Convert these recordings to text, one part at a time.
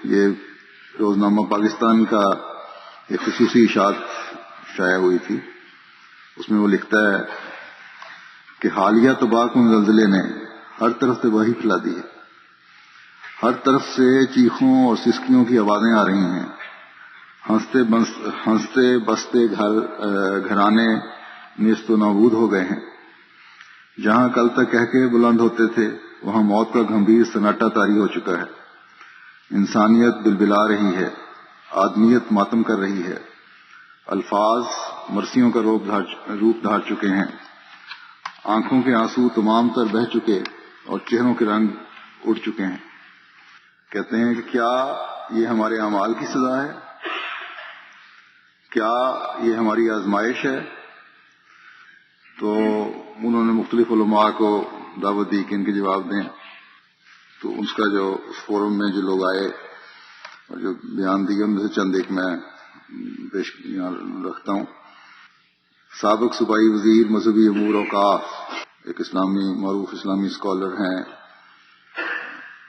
یہ روزنامہ پاکستان کا ایک خصوصی اشاعت شائع ہوئی تھی. اس میں وہ لکھتا ہے کہ حالیہ تباہ کن زلزلے نے ہر طرف تباہی پھیلا دی ہے. ہر طرف سے چیخوں اور سسکیوں کی آوازیں آ رہی ہیں. ہنستے بستے گھرانے نیست و نابود ہو گئے ہیں. جہاں کل تک کہہ کے بلند ہوتے تھے وہاں موت کا گھمبیر سناٹا طاری ہو چکا ہے. انسانیت بلبلا رہی ہے. آدمیت ماتم کر رہی ہے. الفاظ مرثیوں کا روپ دھار چکے ہیں. آنکھوں کے آنسو تمام تر بہہ چکے اور چہروں کے رنگ اڑ چکے ہیں. کہتے ہیں کہ کیا یہ ہمارے اعمال کی سزا ہے؟ کیا یہ ہماری آزمائش ہے؟ تو انہوں نے مختلف علماء کو دعوت دی کہ ان کے جواب دیں. تو اس کا جو اس فورم میں جو لوگ آئے اور جو بیان دیے ان میں سے چند ایک میں پیش یہاں رکھتا ہوں. سابق صوبائی وزیر مذہبی امور اوقاف، ایک معروف اسلامی اسکالر ہیں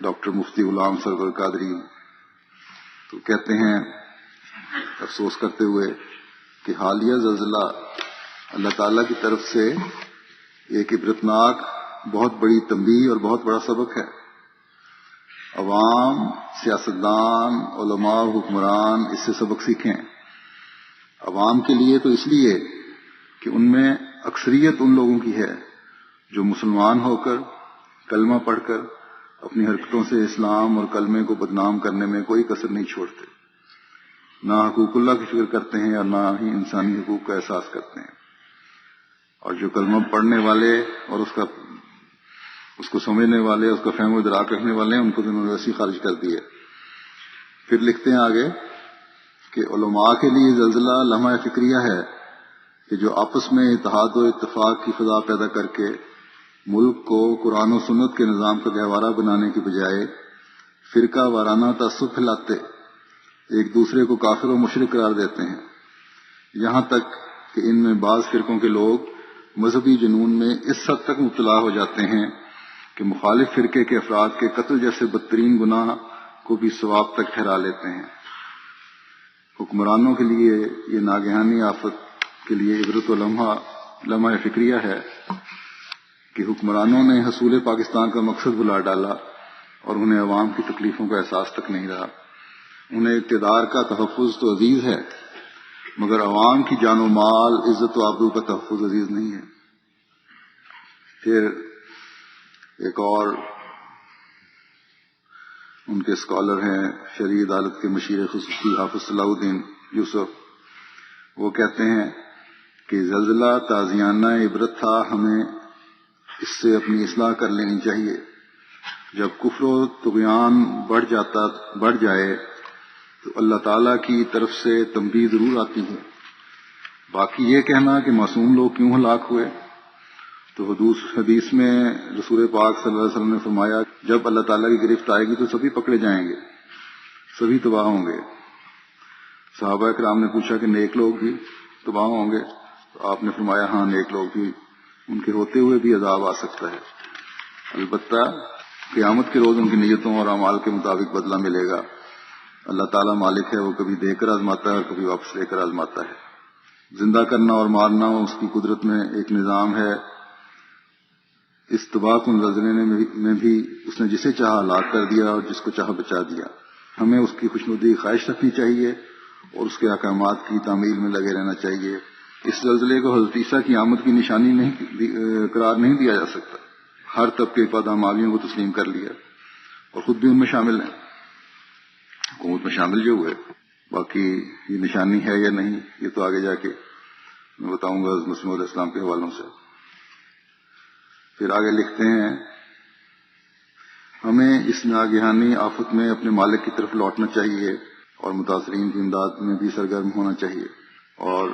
ڈاکٹر مفتی غلام سرور قادری. تو کہتے ہیں افسوس کرتے ہوئے کہ حالیہ زلزلہ اللہ تعالیٰ کی طرف سے ایک عبرتناک بہت بڑی تنبیہ اور بہت بڑا سبق ہے. عوام، سیاستدان، علماء، حکمران اس سے سبق سیکھیں. عوام کے لیے تو اس لیے کہ ان میں اکثریت ان لوگوں کی ہے جو مسلمان ہو کر کلمہ پڑھ کر اپنی حرکتوں سے اسلام اور کلمے کو بدنام کرنے میں کوئی کسر نہیں چھوڑتے. نہ حقوق اللہ کی فکر کرتے ہیں اور نہ ہی انسانی حقوق کا احساس کرتے ہیں. اور جو کلمہ پڑھنے والے اور اس کو سمجھنے والے، اس کا فہم و ادراک رکھنے والے ہیں، ان کو انہوں نے ویسے خارج کر دیا. پھر لکھتے ہیں آگے کہ علماء کے لیے زلزلہ لمحہ فکریہ ہے کہ جو آپس میں اتحاد و اتفاق کی فضا پیدا کر کے ملک کو قرآن و سنت کے نظام کا گہوارہ بنانے کی بجائے فرقہ وارانہ تعصب پھیلاتے ایک دوسرے کو کافر و مشرک قرار دیتے ہیں. یہاں تک کہ ان میں بعض فرقوں کے لوگ مذہبی جنون میں اس حد تک مبتلا ہو جاتے ہیں کہ مخالف فرقے کے افراد کے قتل جیسے بدترین گناہ کو بھی ثواب تک ٹھہرا لیتے ہیں. حکمرانوں کے لیے یہ ناگہانی آفت کے لیے عبرت و لمحہ فکریہ ہے کہ حکمرانوں نے حصول پاکستان کا مقصد بلا ڈالا اور انہیں عوام کی تکلیفوں کا احساس تک نہیں رہا. انہیں اقتدار کا تحفظ تو عزیز ہے مگر عوام کی جان و مال، عزت و آبرو کا تحفظ عزیز نہیں ہے. پھر ایک اور ان کے اسکالر ہیں شرعی عدالت کے مشیر خصوصی حافظ صلاح الدین یوسف. وہ کہتے ہیں کہ زلزلہ تازیانہ عبرت تھا، ہمیں اس سے اپنی اصلاح کر لینی چاہیے. جب کفر و طغیان بڑھ جائے تو اللہ تعالیٰ کی طرف سے تنبیہ ضرور آتی ہے. باقی یہ کہنا کہ معصوم لوگ کیوں ہلاک ہوئے، تو حدیث میں رسول پاک صلی اللہ علیہ وسلم نے فرمایا جب اللہ تعالیٰ کی گرفت آئے گی تو سبھی پکڑے جائیں گے، سبھی تباہ ہوں گے. صحابہ کرام نے پوچھا کہ نیک لوگ بھی تباہ ہوں گے؟ تو آپ نے فرمایا ہاں، نیک لوگ بھی، ان کے ہوتے ہوئے بھی عذاب آ سکتا ہے. البتہ قیامت کے روز ان کی نیتوں اور اعمال کے مطابق بدلہ ملے گا. اللہ تعالیٰ مالک ہے، وہ کبھی دے کر آزماتا ہے اور کبھی واپس لے کر آزماتا ہے. زندہ کرنا اور مارنا اس کی قدرت میں ایک نظام ہے. اس تباہ کن زلزلے میں بھی اس نے جسے چاہا ہلاک کر دیا اور جس کو چاہا بچا دیا. ہمیں اس کی خوشنودی خواہش رکھنی چاہیے اور اس کے احکامات کی تعمیل میں لگے رہنا چاہیے. اس زلزلے کو حضرت عیسیٰ کی آمد کی نشانی قرار نہیں دیا جا سکتا. ہر طبقے پاداماویوں کو تسلیم کر لیا اور خود بھی ان میں شامل ہیں، حکومت میں شامل جو ہوئے. باقی یہ نشانی ہے یا نہیں یہ تو آگے جا کے میں بتاؤں گا مسلم علیہ السلام کے حوالوں سے. پھر آگے لکھتے ہیں ہمیں اس ناگہانی آفت میں اپنے مالک کی طرف لوٹنا چاہیے اور متاثرین کی امداد میں بھی سرگرم ہونا چاہیے. اور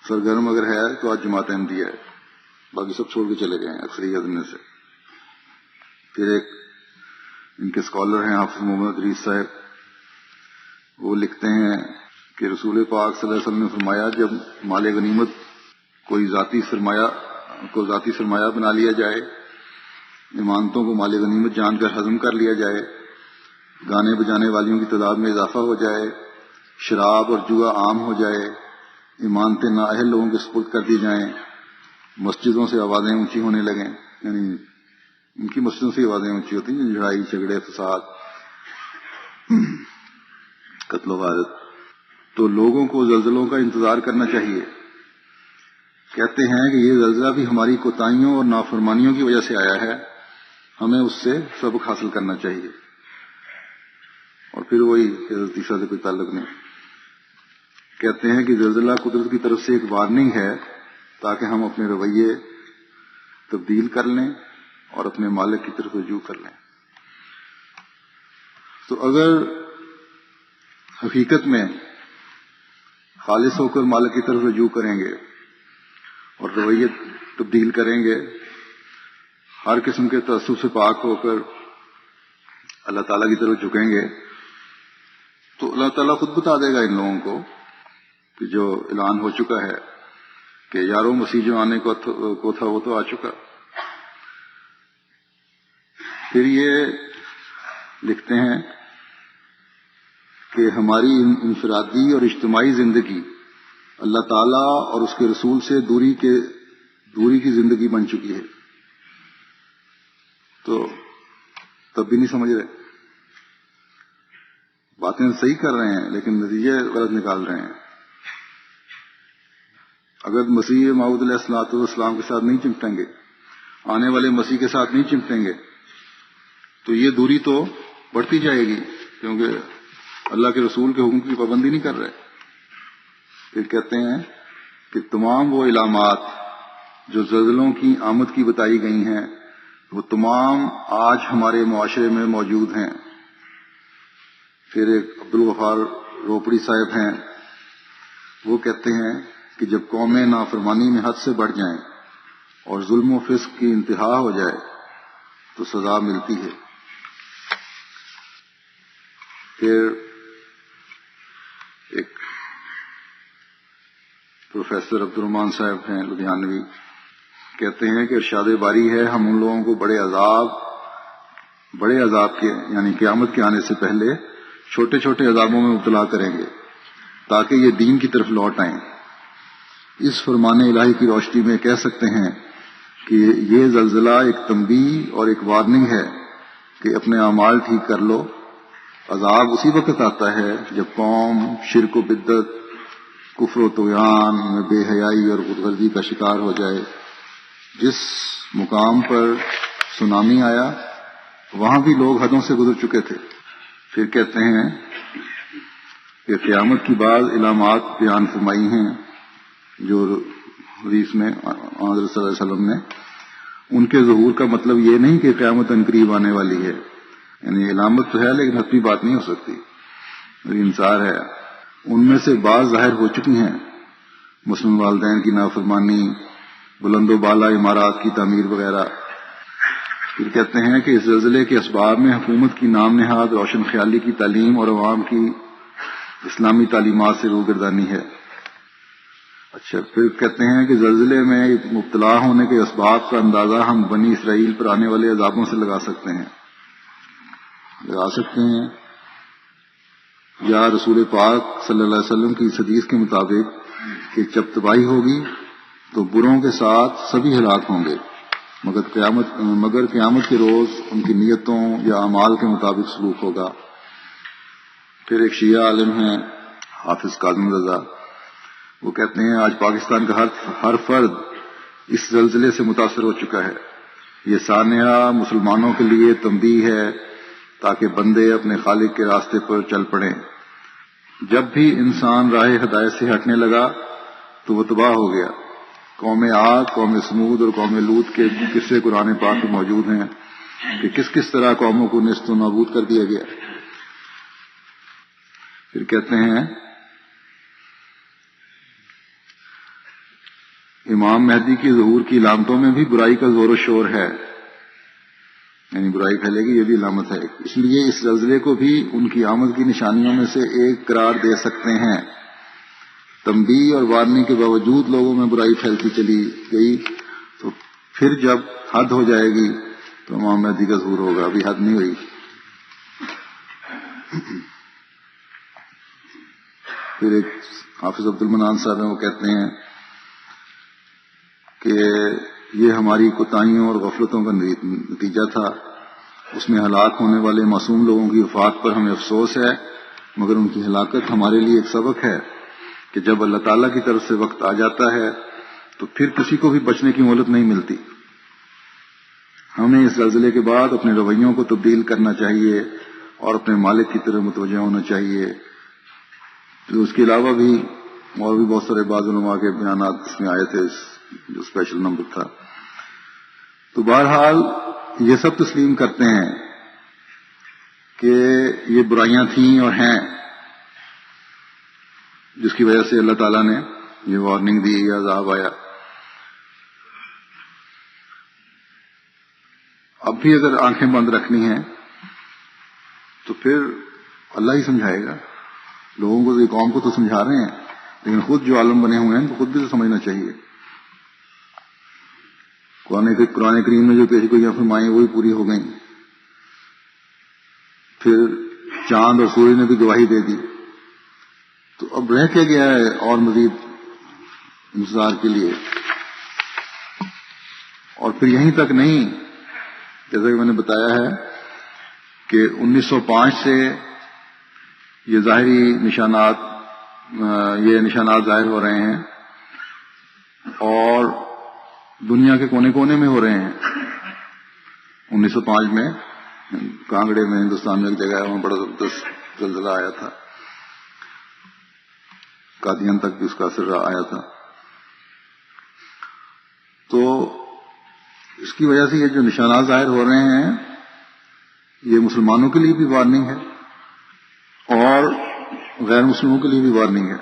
سرگرم اگر ہے تو آج جماعت احمدیہ ہے، باقی سب چھوڑ کے چلے گئے ہیں اکثریت میں سے. پھر ایک ان کے اسکالر ہیں حافظ محمد ادریس صاحب. وہ لکھتے ہیں کہ رسول پاک صلی اللہ علیہ وسلم نے فرمایا جب مال غنیمت کوئی ذاتی سرمایہ بنا لیا جائے، امانتوں کو مال غنیمت جان کر ہضم کر لیا جائے، گانے بجانے والیوں کی تعداد میں اضافہ ہو جائے، شراب اور جوا عام ہو جائے، امانتیں نااہل لوگوں کے سپرد کر دی جائیں، مسجدوں سے آوازیں اونچی ہونے لگیں، یعنی ان کی مسجدوں سے آوازیں اونچی ہوتی ہیں، لڑائی جھگڑے فساد قتل و غارت، تو لوگوں کو زلزلوں کا انتظار کرنا چاہیے۔ کہتے ہیں کہ یہ زلزلہ بھی ہماری کوتاہیوں اور نافرمانیوں کی وجہ سے آیا ہے، ہمیں اس سے سبق حاصل کرنا چاہیے۔ اور پھر وہی حضرت عیسیٰ سے کوئی تعلق نہیں۔ کہتے ہیں کہ زلزلہ قدرت کی طرف سے ایک وارننگ ہے تاکہ ہم اپنے رویے تبدیل کر لیں اور اپنے مالک کی طرف رجوع کر لیں۔ تو اگر حقیقت میں خالص ہو کر مالک کی طرف رجوع کریں گے اور رویے تبدیل کریں گے، ہر قسم کے تعصب سے پاک ہو کر اللہ تعالیٰ کی طرف جھکیں گے، تو اللہ تعالیٰ خود بتا دے گا ان لوگوں کو کہ جو اعلان ہو چکا ہے کہ یاروں مسیح جو آنے کو تھا وہ تو آ چکا۔ پھر یہ لکھتے ہیں کہ ہماری انفرادی اور اجتماعی زندگی اللہ تعالیٰ اور اس کے رسول سے دوری کی زندگی بن چکی ہے، تو تب بھی نہیں سمجھ رہے، باتیں صحیح کر رہے ہیں لیکن نتیجے غلط نکال رہے ہیں۔ اگر مسیح موعود علیہ الصلوۃ والسلام کے ساتھ نہیں چمٹیں گے، آنے والے مسیح کے ساتھ نہیں چمٹیں گے، تو یہ دوری تو بڑھتی جائے گی، کیونکہ اللہ کے رسول کے حکم کی پابندی نہیں کر رہے۔ پھر کہتے ہیں کہ تمام وہ علامات جو زلزلوں کی آمد کی بتائی گئی ہیں وہ تمام آج ہمارے معاشرے میں موجود ہیں۔ پھر ایک عبدالغفار روپڑی صاحب ہیں، وہ کہتے ہیں کہ جب قومیں نافرمانی میں حد سے بڑھ جائیں اور ظلم و فسق کی انتہا ہو جائے تو سزا ملتی ہے۔ پھر ایک پروفیسر عبد الرحمان صاحب ہیں لدھیانوی، کہتے ہیں کہ ارشاد باری ہے ہم ان لوگوں کو بڑے عذاب کے یعنی قیامت کے آنے سے پہلے چھوٹے چھوٹے عذابوں میں مبتلا کریں گے تاکہ یہ دین کی طرف لوٹ آئیں۔ اس فرمان الہی کی روشنی میں کہہ سکتے ہیں کہ یہ زلزلہ ایک تنبیہ اور ایک وارننگ ہے کہ اپنے اعمال ٹھیک کر لو۔ عذاب اسی وقت آتا ہے جب قوم شرک و بدعت، کفر و طغیان میں بے حیائی اور خود غرضی کا شکار ہو جائے۔ جس مقام پر سونامی آیا وہاں بھی لوگ حدوں سے گزر چکے تھے۔ پھر کہتے ہیں کہ قیامت کی بعض علامات بیان فرمائی ہیں جو حدیث میں حضرت صلی اللہ علیہ وسلم نے، ان کے ظہور کا مطلب یہ نہیں کہ قیامت عنقریب آنے والی ہے، یعنی علامت تو ہے لیکن حتمی بات نہیں ہو سکتی، انصار ہے۔ ان میں سے بعض ظاہر ہو چکی ہیں، مسلم والدین کی نافرمانی، بلند و بالا عمارات کی تعمیر وغیرہ۔ پھر کہتے ہیں کہ اس زلزلے کے اسباب میں حکومت کی نام نہاد روشن خیالی کی تعلیم اور عوام کی اسلامی تعلیمات سے روگردانی ہے۔ اچھا، پھر کہتے ہیں کہ زلزلے میں مبتلا ہونے کے اسباب کا اندازہ ہم بنی اسرائیل پر آنے والے عذابوں سے لگا سکتے ہیں یا رسول پاک صلی اللہ علیہ وسلم کی اس حدیث کے مطابق کہ جب تباہی ہوگی تو بروں کے ساتھ سبھی ہلاک ہوں گے مگر قیامت کے روز ان کی نیتوں یا اعمال کے مطابق سلوک ہوگا۔ پھر ایک شیعہ عالم ہیں حافظ کاظم رضا، وہ کہتے ہیں آج پاکستان کا ہر فرد اس زلزلے سے متاثر ہو چکا ہے۔ یہ سانحہ مسلمانوں کے لیے تنبیہ ہے تاکہ بندے اپنے خالق کے راستے پر چل پڑیں۔ جب بھی انسان راہ ہدایت سے ہٹنے لگا تو وہ تباہ ہو گیا۔ قوم عاد، قوم سمود اور قوم لوط کے قصے قرآن پاک میں موجود ہیں کہ کس طرح قوموں کو نیست و نابود کر دیا گیا۔ پھر کہتے ہیں امام مہدی کی ظہور کی علامتوں میں بھی برائی کا زور و شور ہے، یعنی برائی پھیلے گی، یہ بھی علامت ہے۔ اس لیے اس زلزلے کو بھی ان کی آمد کی نشانیوں میں سے ایک قرار دے سکتے ہیں۔ تنبیہ اور وارننگ کے باوجود لوگوں میں برائی پھیلتی چلی گئی، تو پھر جب حد ہو جائے گی تو امام مہدی کا ظہور ہوگا۔ ابھی حد نہیں ہوئی۔ پھر ایک حافظ عبد المنان صاحب ہیں، وہ کہتے ہیں کہ یہ ہماری کوتاہیوں اور غفلتوں کا نتیجہ تھا. اس میں ہلاک ہونے والے معصوم لوگوں کی وفات پر ہمیں افسوس ہے، مگر ان کی ہلاکت ہمارے لیے ایک سبق ہے کہ جب اللہ تعالیٰ کی طرف سے وقت آ جاتا ہے تو پھر کسی کو بھی بچنے کی مہلت نہیں ملتی. ہمیں اس زلزلے کے بعد اپنے رویوں کو تبدیل کرنا چاہیے اور اپنے مالک کی طرف متوجہ ہونا چاہیے. تو اس کے علاوہ بھی اور بھی بہت سارے بعض علماء کے بیانات اس میں آئے تھے، جو اسپیشل نمبر تھا. تو بہرحال یہ سب تسلیم کرتے ہیں کہ یہ برائیاں تھیں اور ہیں، جس کی وجہ سے اللہ تعالیٰ نے یہ وارننگ دی یا عذاب آیا. اب بھی اگر آنکھیں بند رکھنی ہیں تو پھر اللہ ہی سمجھائے گا. لوگوں کو، قوم کو تو سمجھا رہے ہیں، لیکن خود جو عالم بنے ہوئے ہیں تو خود بھی تو سمجھنا چاہیے. قرآن کریم میں جو پیش گوئیاں فرمائیں وہی پوری ہو گئیں. پھر چاند اور سورج نے بھی گواہی دے دی. تو اب رہ کے گیا ہے اور مزید انتظار کے لیے. اور پھر یہیں تک نہیں، جیسا کہ میں نے بتایا ہے کہ 1905 سے یہ ظاہری نشانات ظاہر ہو رہے ہیں اور دنیا کے کونے کونے میں ہو رہے ہیں. 1905 میں کانگڑے میں ہندوستان میں ایک جگہ ہے، وہاں بڑا زبردست زلزلہ آیا تھا، قادیان تک بھی اس کا اثر آیا تھا. تو اس کی وجہ سے یہ جو نشانات ظاہر ہو رہے ہیں یہ مسلمانوں کے لیے بھی وارننگ ہے اور غیر مسلموں کے لیے بھی وارننگ ہے.